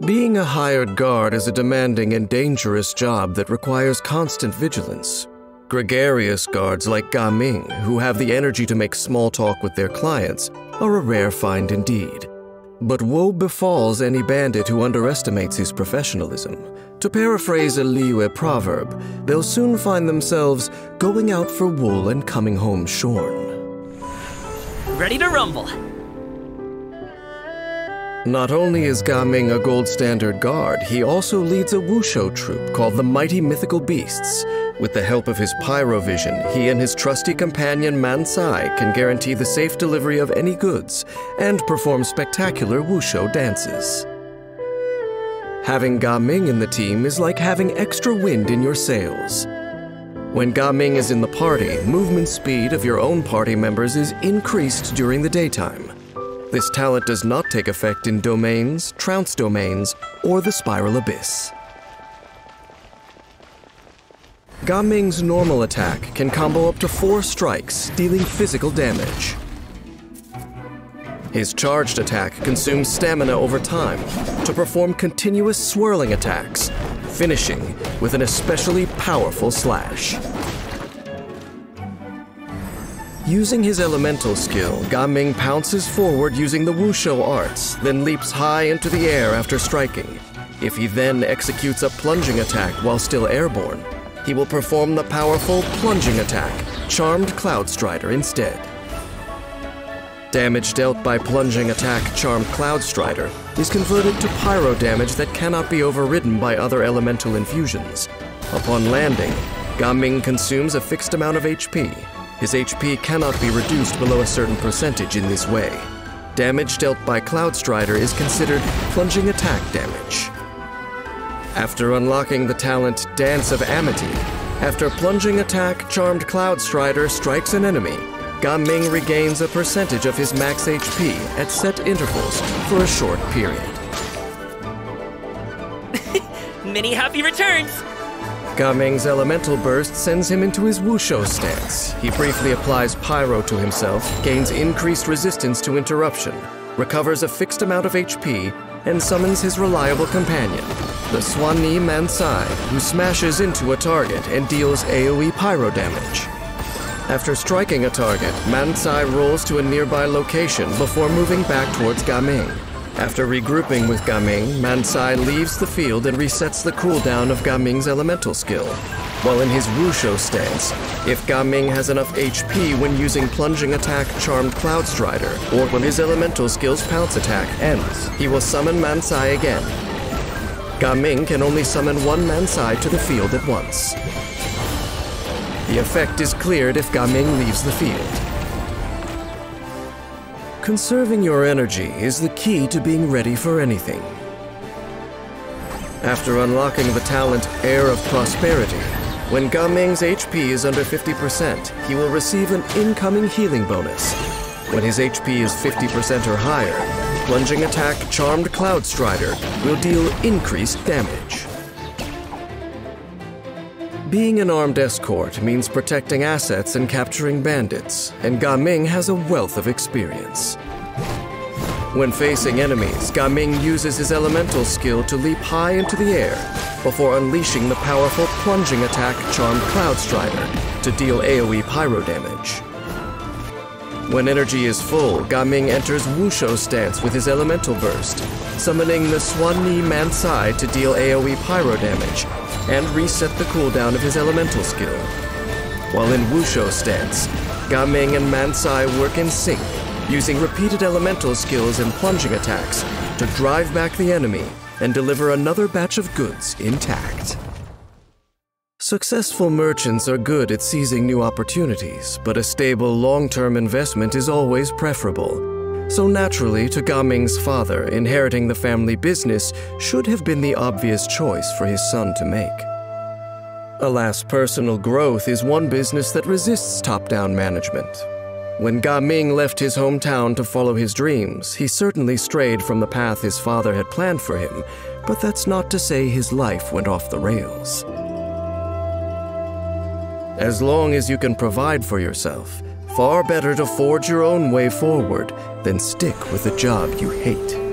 Being a hired guard is a demanding and dangerous job that requires constant vigilance. Gregarious guards like Ga Ming, who have the energy to make small talk with their clients, are a rare find indeed. But woe befalls any bandit who underestimates his professionalism. To paraphrase a Liyue proverb, they'll soon find themselves going out for wool and coming home shorn. Ready to rumble! Not only is Ga Ming a gold standard guard, he also leads a wushu troupe called the Mighty Mythical Beasts. With the help of his pyrovision, he and his trusty companion Man Sai can guarantee the safe delivery of any goods and perform spectacular wushu dances. Having Ga Ming in the team is like having extra wind in your sails. When Ga Ming is in the party, movement speed of your own party members is increased during the daytime. This talent does not take effect in domains, trounce domains, or the spiral abyss. Ga Ming's normal attack can combo up to 4 strikes, dealing physical damage. His charged attack consumes stamina over time to perform continuous swirling attacks, finishing with an especially powerful slash. Using his elemental skill, Ga Ming pounces forward using the wushu arts, then leaps high into the air after striking. If he then executes a plunging attack while still airborne, he will perform the powerful plunging attack, Charmed Cloud Strider, instead. Damage dealt by plunging attack Charmed Cloud Strider is converted to pyro damage that cannot be overridden by other elemental infusions. Upon landing, Ga Ming consumes a fixed amount of HP. His HP cannot be reduced below a certain percentage in this way. Damage dealt by Cloud Strider is considered plunging attack damage. After unlocking the talent Dance of Amity, after plunging attack Charmed Cloud Strider strikes an enemy, Ga Ming regains a percentage of his max HP at set intervals for a short period. Many happy returns! Ga Ming's elemental burst sends him into his wushu stance. He briefly applies pyro to himself, gains increased resistance to interruption, recovers a fixed amount of HP, and summons his reliable companion, the Swan-Ni Man Sai, who smashes into a target and deals AoE pyro damage. After striking a target, Man Sai rolls to a nearby location before moving back towards Ga Ming. After regrouping with Ga Ming, Man Sai leaves the field and resets the cooldown of Ga Ming's elemental skill. While in his wushu stance, if Ga Ming has enough HP when using plunging attack Charmed Cloud Strider, or when his elemental skill's pounce attack ends, he will summon Man Sai again. Ga Ming can only summon one Man Sai to the field at once. The effect is cleared if Ga Ming leaves the field. Conserving your energy is the key to being ready for anything. After unlocking the talent Air of Prosperity, when Ga Ming's HP is under 50%, he will receive an incoming healing bonus. When his HP is 50% or higher, plunging attack Charmed Cloud Strider will deal increased damage. Being an armed escort means protecting assets and capturing bandits, and Ga Ming has a wealth of experience. When facing enemies, Ga Ming uses his elemental skill to leap high into the air before unleashing the powerful plunging attack Charmed Cloud Strider to deal AoE pyro damage. When energy is full, Ga Ming enters wushu stance with his elemental burst, summoning the Swan-Ni Man Sai to deal AoE pyro damage and reset the cooldown of his elemental skill. While in wushu stance, Ga Ming and Man Sai work in sync, using repeated elemental skills and plunging attacks to drive back the enemy and deliver another batch of goods intact. Successful merchants are good at seizing new opportunities, but a stable long-term investment is always preferable. So naturally, to Ga Ming's father, inheriting the family business should have been the obvious choice for his son to make. Alas, personal growth is one business that resists top-down management. When Ga Ming left his hometown to follow his dreams, he certainly strayed from the path his father had planned for him, but that's not to say his life went off the rails. As long as you can provide for yourself, far better to forge your own way forward than stick with a job you hate.